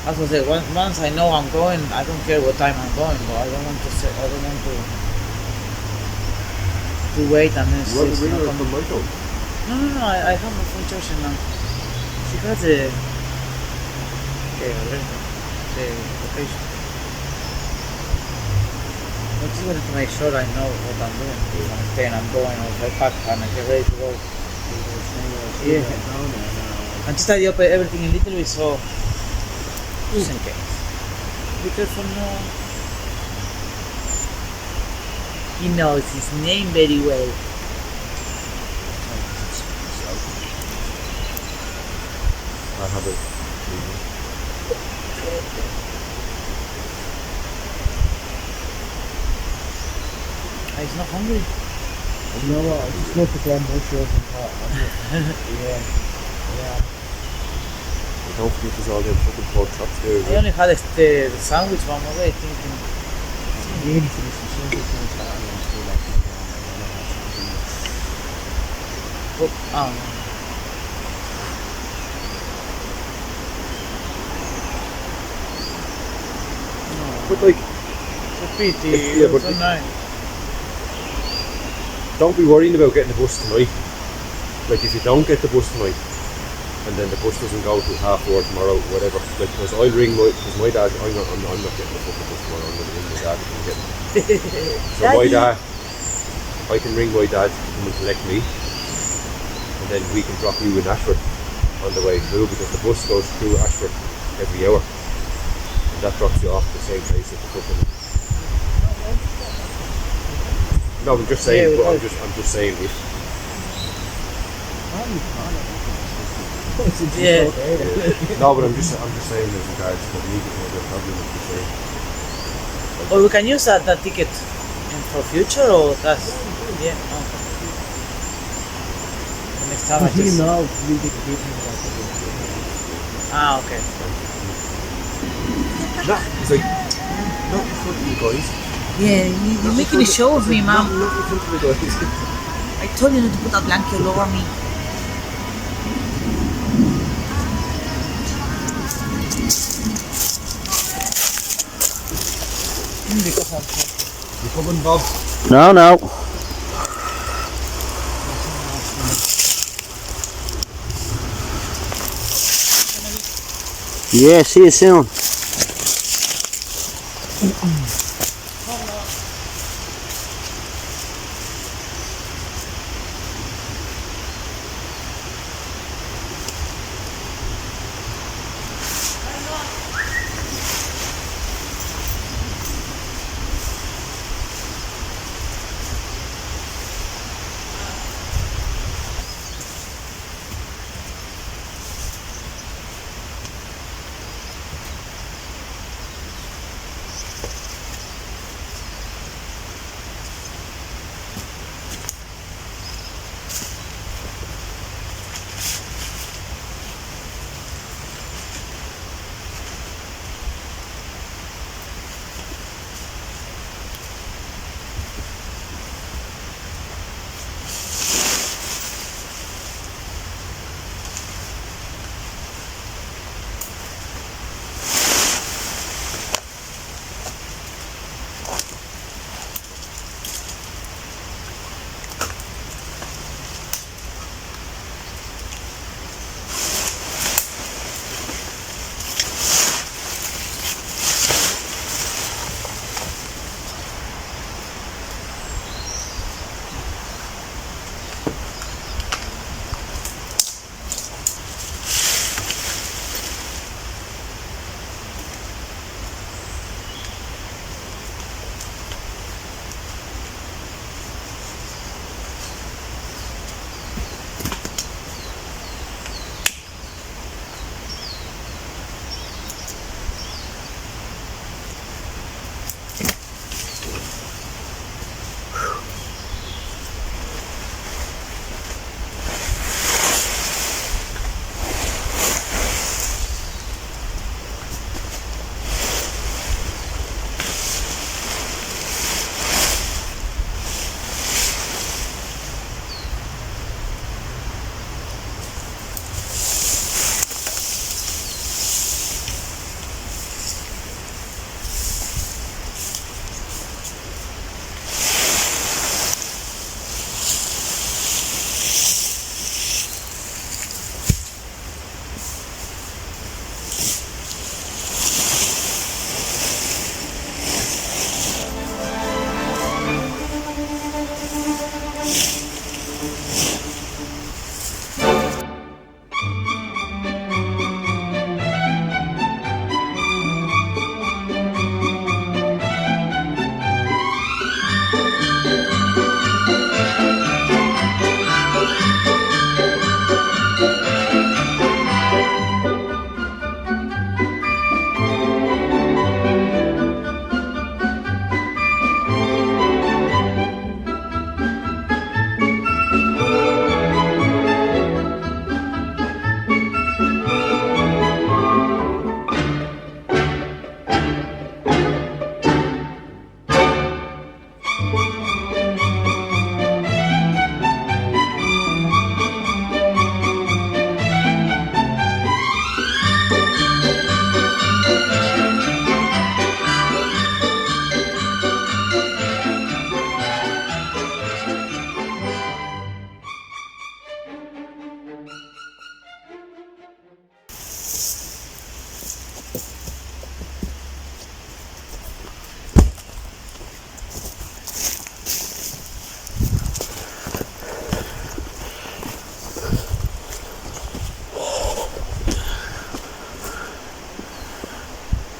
As I said, once I know I'm going, I don't care what time I'm going, but I don't want to say, I don't want to wait and then You want it's to ring not her coming. from my phone? No, I have my phone charging now. She has the location. I just wanted to make sure I know what I'm doing. If I'm staying, I'm going, or if I pack and I get ready to go. Yeah. And just tidy up everything a little bit, so just in case. Be careful now. He knows his name very well. I have it. He's not hungry. You know what? I just looked at them bushes and thought, yeah. Don't forget there's all them fucking pork chops there. I only had the sandwich one away thinking. Really finished the sandwich and started and still like Oh, But like, it's a pity. Yeah, It was but so nice. don't be worrying about getting the bus tonight. Like if you don't get the bus tonight, and then the bus doesn't go till 4:30 tomorrow, whatever. Like, because I'll ring because my dad. I'm not getting the fucking bus tomorrow. I'm going to ring my dad and get him. So my dad, I can ring my dad to come and collect me, and then we can drop you in Ashford on the way through, because the bus goes through Ashford every hour, and that drops you off the same place at the fucking. No, I'm just saying. Yeah, I'm just saying if. Yeah. No, but I'm just saying as regards to me getting the problem with the train. Or we can use that ticket for future, or that's yeah. Okay. Next time I you just. know, we get the people Ah, okay. No, it's like not in front of you guys. Yeah, you're making a show of me, Not mom. in front of you guys. I told you not to put that blanket all over me. You coming, Bob? No. Yeah, see you soon.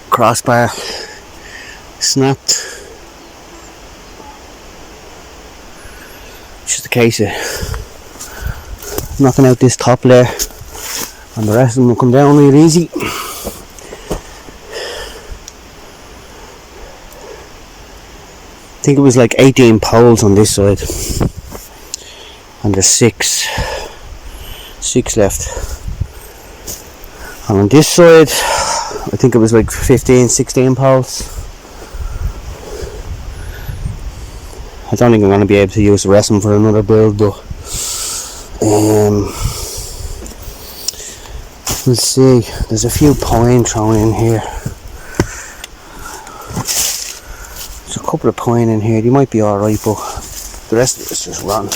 Crossbar snapped. Just a case of knocking out this top layer, and the rest of them will come down real easy. I think it was like 18 poles on this side, and there's six left. And on this side, I think it was like 15, 16 poles. I don't think I'm going to be able to use the rest of them for another build, but we'll see. There's a few pine thrown in here. There's a couple of pine in here. They might be alright, but the rest of it is just rotten.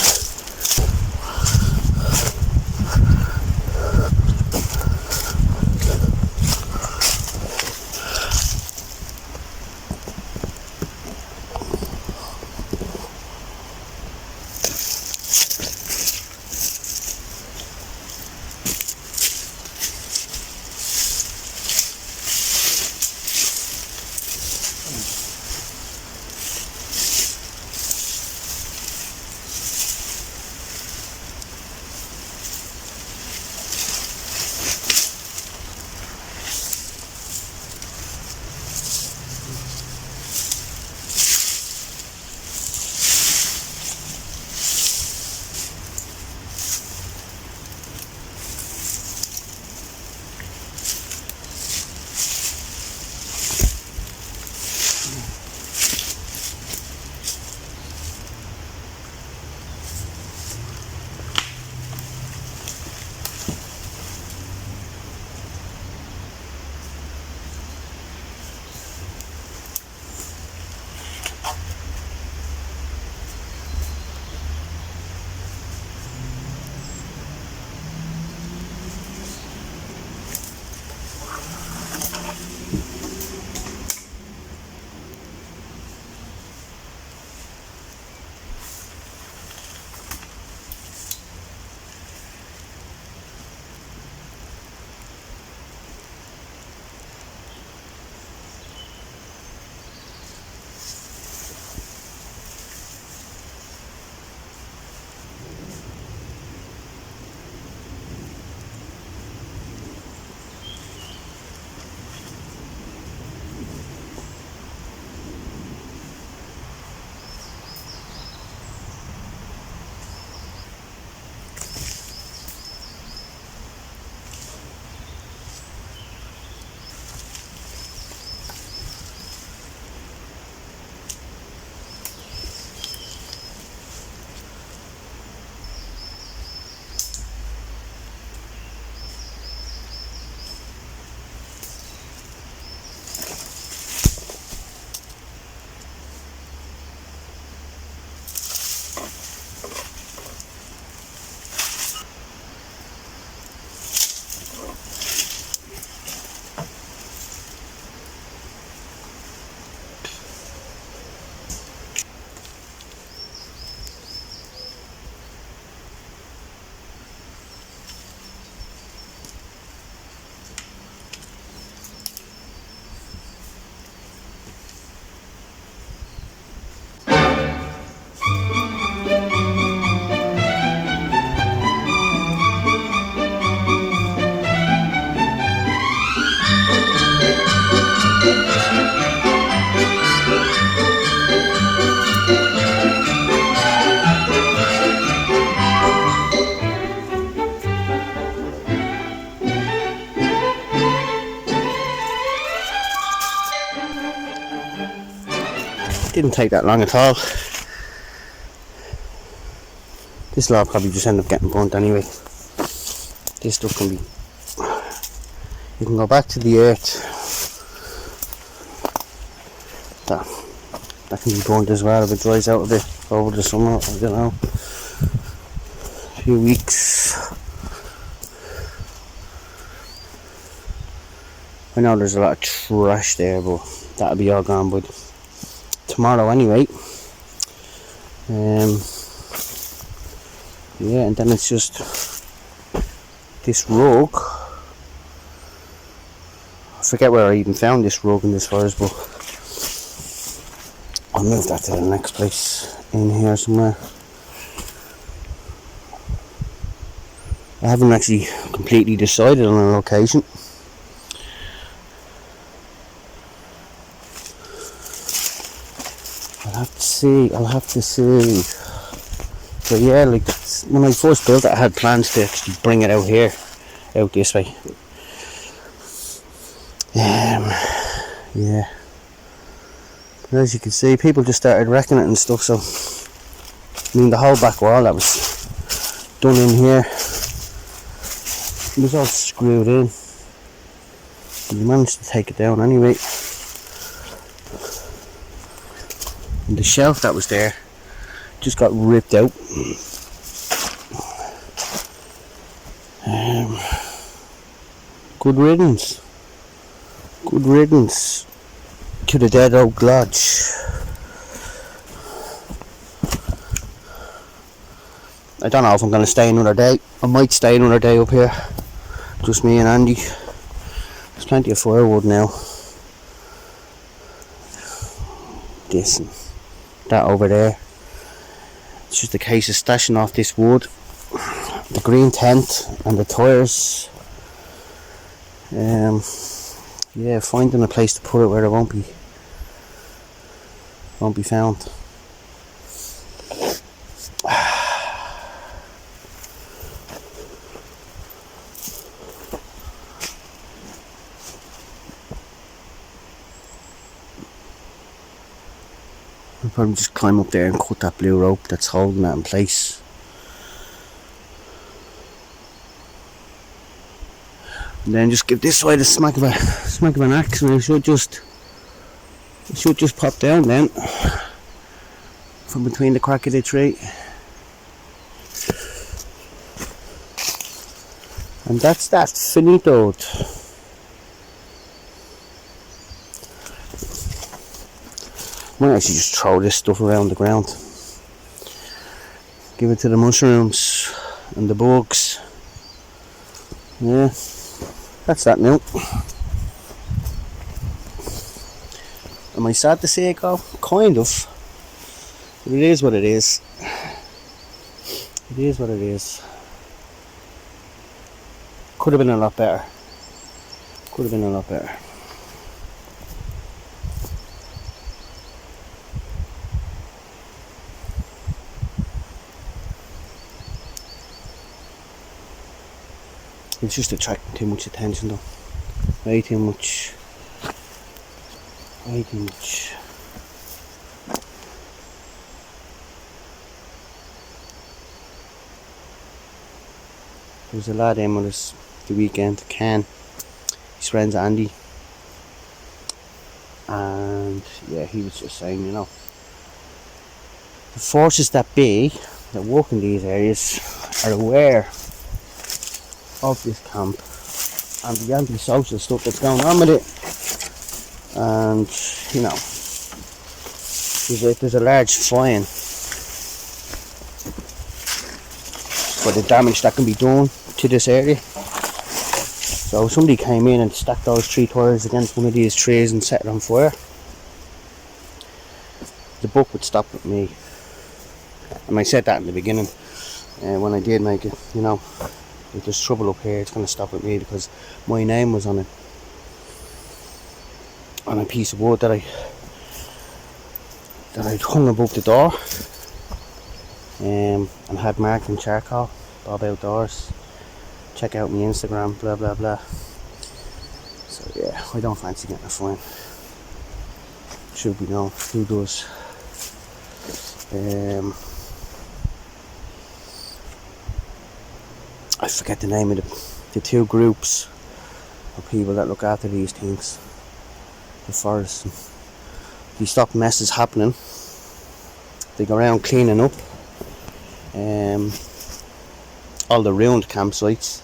Didn't take that long at all. This will all probably just end up getting burnt anyway. This stuff can be, you can go back to the earth. That can be burnt as well if it dries out a bit over the summer, I don't know, a few weeks. I know there's a lot of trash there, but that'll be all gone by tomorrow anyway. Yeah, and then it's just this rug. I forget where I even found this rug in this forest, but I'll move that to the next place in here somewhere. I haven't actually completely decided on a location. I'll have to see. But yeah, like when I first built it, I had plans to actually bring it out here, out this way. Yeah. But as you can see, people just started wrecking it and stuff. So, I mean, the whole back wall that was done in here, it was all screwed in. And we managed to take it down anyway. And the shelf that was there just got ripped out. Good riddance. Good riddance to the dead oak lodge. I don't know if I'm going to stay another day. I might stay another day up here. Just me and Andy. There's plenty of firewood now. This and that over there. It's just a case of stashing off this wood, the green tent and the tyres. Yeah, finding a place to put it where it won't be found. I'll probably just climb up there and cut that blue rope that's holding that in place. And then just give this side a smack of an axe, and it should just pop down then from between the crack of the tree. And that's that, finito. Might actually just throw this stuff around the ground. Give it to the mushrooms and the bugs. Yeah, that's that now. Am I sad to see it go? Kind of. But it is what it is. It is what it is. Could have been a lot better. Could have been a lot better. It's just attracting too much attention though. Way too much. Way too much. There was a lad in with us the weekend, Ken. His friend's Andy. And yeah, he was just saying, you know, the forces that be, that work in these areas, are aware of this camp and the anti-social stuff that's going on with it, and you know, there's a large fine for the damage that can be done to this area. So if somebody came in and stacked those 3 tires against one of these trees and set it on fire, the buck would stop with me. And I said that in the beginning, when I did make it, you know, if there's trouble up here, it's going to stop with me, because my name was on it, on a piece of wood that I'd hung above the door, and had marked in charcoal, Bob Outdoors. Check out my Instagram, blah blah blah. So yeah, I don't fancy getting a fine. Should be known who does. I forget the name of the two groups of people that look after these things, the forest. They stop messes happening. They go around cleaning up all the ruined campsites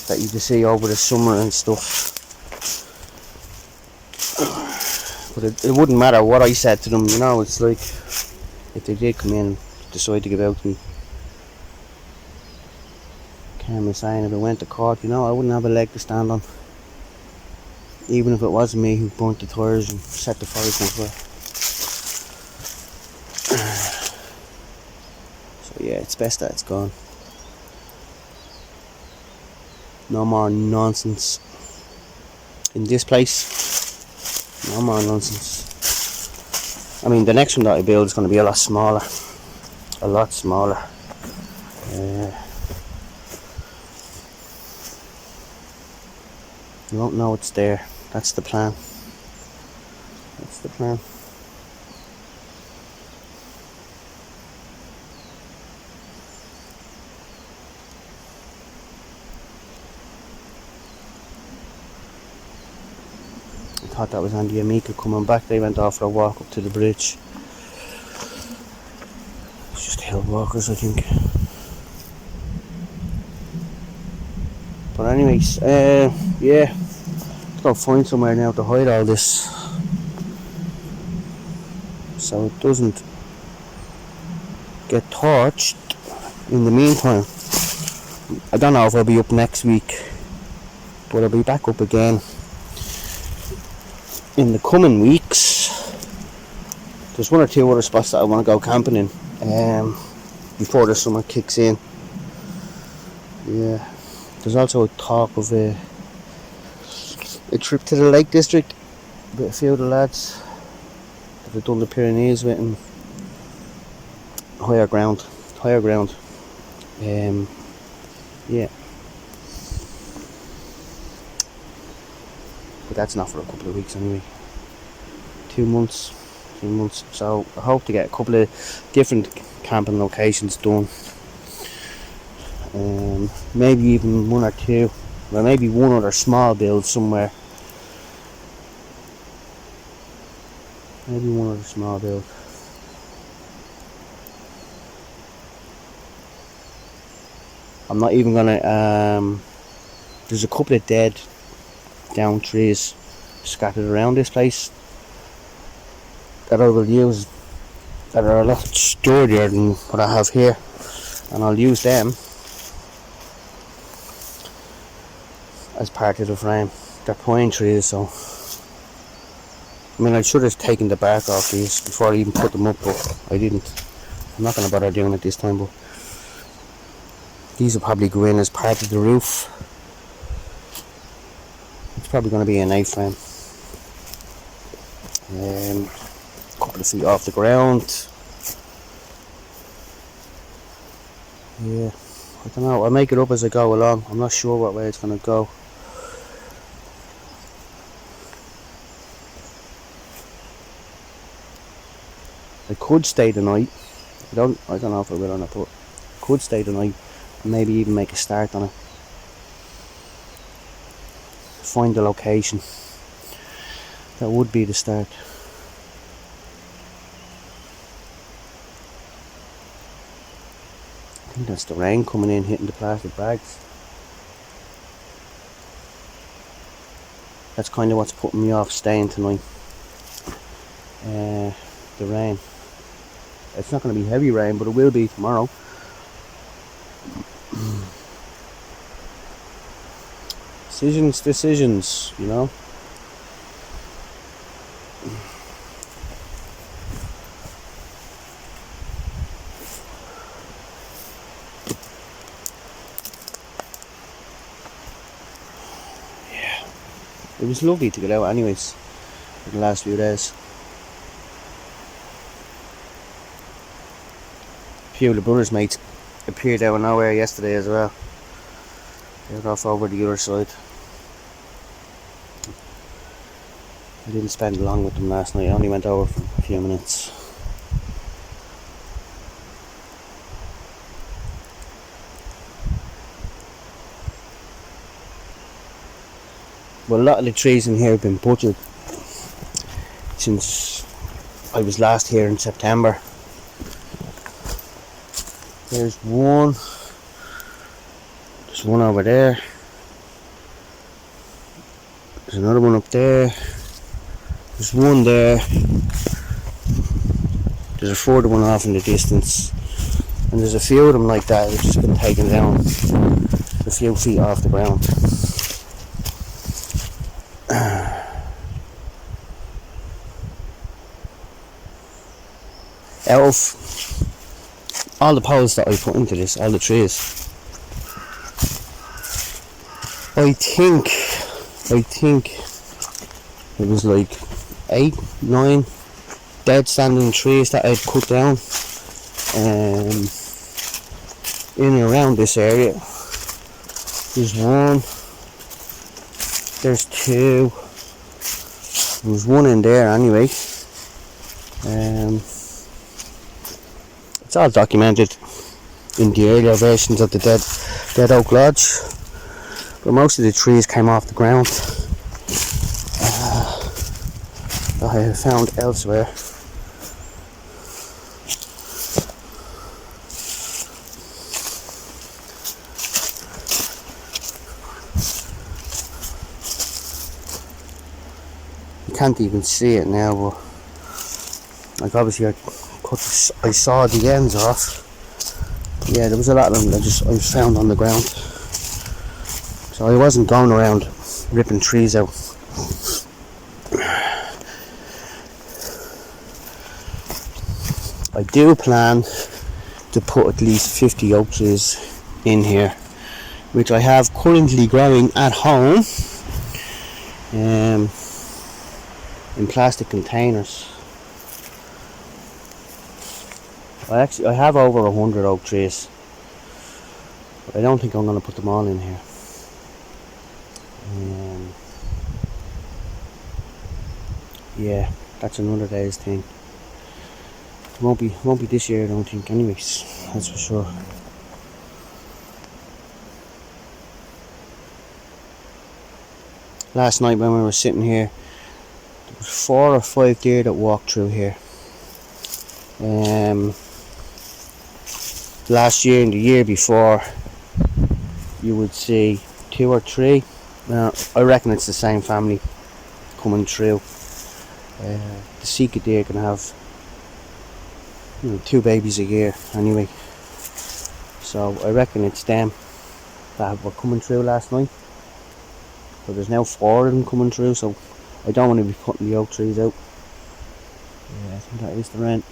that you can see over the summer and stuff. But it wouldn't matter what I said to them, you know. It's like if they did come in and decide to give out to me, Cam was saying, if it went to court, you know, I wouldn't have a leg to stand on, even if it wasn't me who burnt the tyres and set the forest on fire. So yeah, it's best that it's gone. No more nonsense in this place. No more nonsense. I mean, the next one that I build is going to be a lot smaller. A lot smaller. You won't know it's there. That's the plan. That's the plan. I thought that was Andy and Mika coming back. They went off for a walk up to the bridge. It's just hill walkers, I think. But anyways, yeah, let's go find somewhere now to hide all this, so it doesn't get torched. In the meantime, I don't know if I'll be up next week, but I'll be back up again in the coming weeks. There's one or two other spots that I want to go camping in before the summer kicks in. Yeah. There's also a talk of a trip to the Lake District with a few of the lads that have done the Pyrenees with, and higher ground. Yeah. But that's not for a couple of weeks anyway. 2 months. So I hope to get a couple of different camping locations done. Maybe even one or two, or maybe one other small build somewhere. Maybe one other small build. I'm not even gonna. There's a couple of dead down trees scattered around this place that I will use, that are a lot sturdier than what I have here, and I'll use them as part of the frame. They're pine trees, so I mean, I should have taken the bark off these before I even put them up, but I didn't. I'm not going to bother doing it this time, but these will probably go in as part of the roof. It's probably going to be an A-frame. A couple of feet off the ground. Yeah, I don't know. I'll make it up as I go along. I'm not sure what way it's going to go. I could stay the night. I don't know if I will or not, but I could stay the night and maybe even make a start on it. Find the location. That would be the start. I think that's the rain coming in, hitting the plastic bags. That's kind of what's putting me off staying tonight. The rain. It's not going to be heavy rain, but it will be tomorrow. Decisions, you know. Yeah. It was lovely to get out anyways, for the last few days. A few of the brothers' mates appeared out of nowhere yesterday as well. They were off over the other side. I didn't spend long with them last night. I only went over for a few minutes. Well, a lot of the trees in here have been butchered since I was last here in September. There's one over there. There's another one up there. There's one there. There's a further one off in the distance. And there's a few of them like that which has been taken down a few feet off the ground. Out of all the poles that I put into this, all the trees, I think it was like 8, 9 dead standing trees that I'd cut down in and around this area. There's one, there's two, there's one in there anyway. It's all documented in the earlier versions of the Dead Oak Lodge, but most of the trees came off the ground that I have found elsewhere. You can't even see it now, but like obviously I saw the ends off. Yeah, there was a lot of them that I found on the ground. So I wasn't going around ripping trees out. I do plan to put at least 50 oak trees in here, which I have currently growing at home in plastic containers. I have over 100 oak trees, but I don't think I'm going to put them all in here. Yeah, that's another day's thing. It won't be this year, I don't think, anyways, that's for sure. Last night when we were sitting here, there was 4 or 5 deer that walked through here. Last year and the year before, you would see 2 or 3. I reckon it's the same family coming through. The Sika deer can have 2 babies a year anyway, so I reckon it's them that were coming through last night. But there's now 4 of them coming through, so I don't want to be putting the oak trees out. Yeah, I think that is the rent.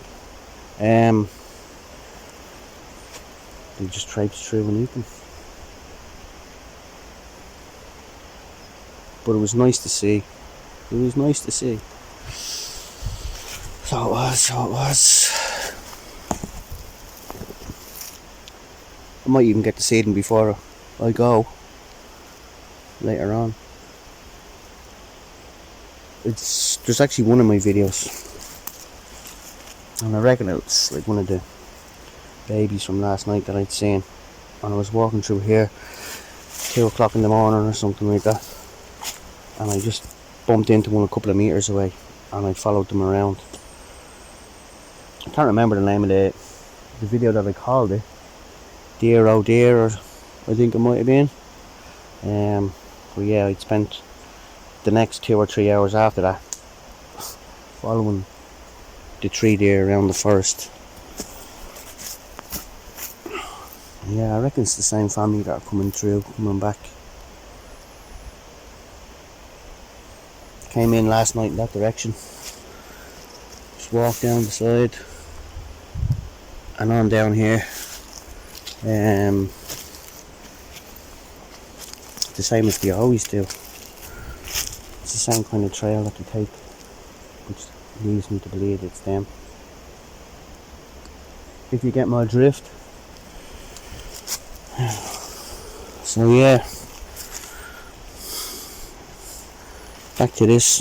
They just traipse through and eat them. But it was nice to see. It was nice to see. So it was. I might even get to see them before I go later on. There's actually one of my videos, and I reckon it's like one of the babies from last night that I'd seen, and I was walking through here 2 o'clock in the morning or something like that, and I just bumped into one a couple of meters away, and I followed them around. I can't remember the name of the video that I called it. Deer oh deer, or I think it might have been. But yeah, I'd spent the next 2 or 3 hours after that following the 3 deer around the forest. Yeah, I reckon it's the same family that are coming back. Came in last night in that direction. Just walked down the side and on down here. The same as they always do. It's the same kind of trail that they take, which leads me to believe it's them. If you get my drift. So yeah, back to this.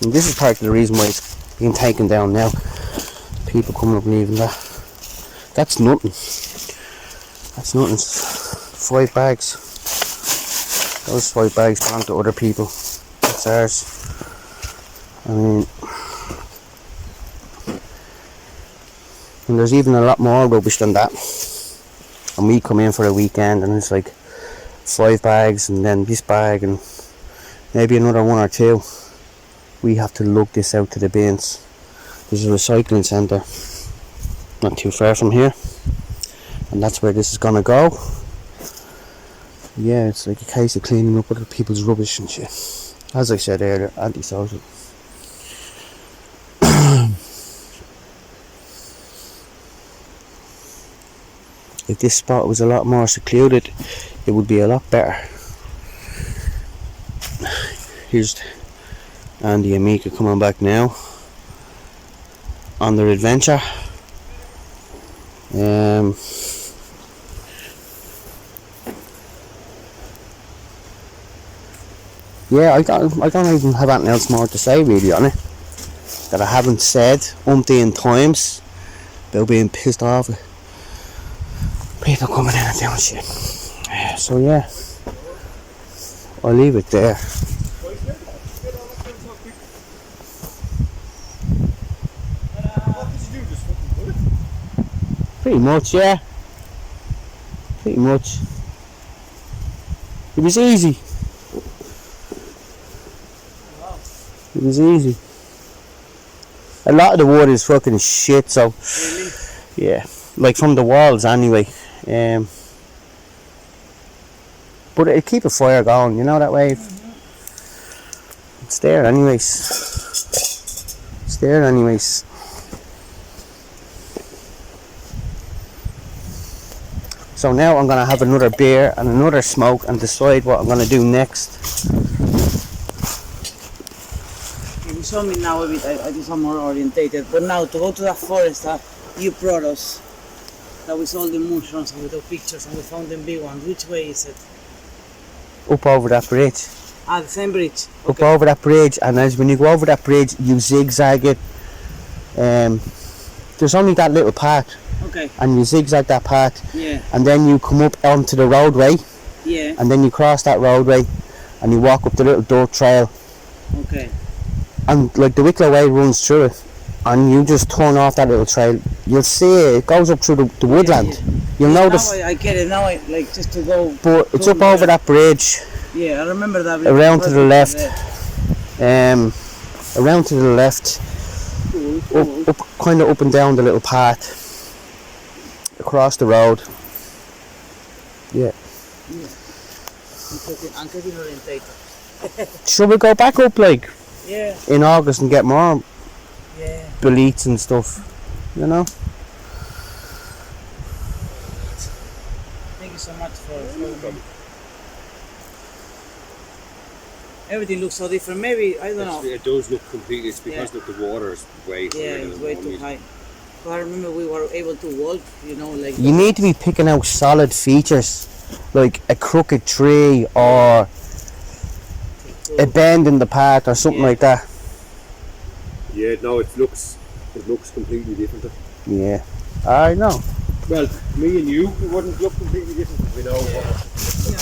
And this is part of the reason why it's being taken down now. People coming up leaving that. That's nothing. 5 bags. Those 5 bags belong to other people. That's ours. I mean, and there's even a lot more rubbish than that. And we come in for a weekend and it's like 5 bags and then this bag and maybe another 1 or 2. We have to lug this out to the bins. There's a recycling centre not too far from here, and that's where this is gonna go. Yeah, it's like a case of cleaning up other people's rubbish and shit. As I said earlier, antisocial. If this spot was a lot more secluded, it would be a lot better. Here's Andy and Mika coming back now on their adventure. Yeah, I don't even have anything else more to say really on it that I haven't said umpteen times about being pissed off at people coming in and doing shit. So yeah, I'll leave it there. Pretty much, yeah. Pretty much. It was easy. It was easy. A lot of the wood is fucking shit, so Really? yeah, like from the walls anyway. But it'll keep a fire going, you know, that way. It's there anyways. It's there anyways. So now I'm gonna have another beer and another smoke and decide what I'm gonna do next. You show me now a bit, I guess I'm more orientated. But now to go to that forest that you brought us, that we saw the mushrooms and we took pictures and we found them big ones, which way is it? Up over that bridge. Ah, the same bridge? Up over that bridge, and as when you go over that bridge you zigzag it. There's only that little part. Okay. And you zigzag that part. Yeah. And then you come up onto the roadway. Yeah. And then you cross that roadway and you walk up the little dirt trail. Okay. And like the Wicklow Way runs through it, and you just turn off that little trail, you'll see it goes up through the woodland. Yeah. You'll notice. Now I get it, now I like just to go. But it's up over that bridge. Yeah, I remember that. Around to the left. Around to the left. Up kind of up and down the little path. Across the road. Yeah. I'm getting orientated. Should we go back up like Yeah. in August and get more Yeah. beleats and stuff? You know? Thank you so much for everything looks so different. Maybe I don't know. It does look completely. It's because of the water is way higher. Yeah, it's way too high. But I remember we were able to walk, you know, like. You need to be picking out solid features, like a crooked tree or a bend in the path or something like that. Yeah, no, it looks completely different. Yeah, I know. Well, me and you, it wouldn't look completely different. We know. Yeah, no,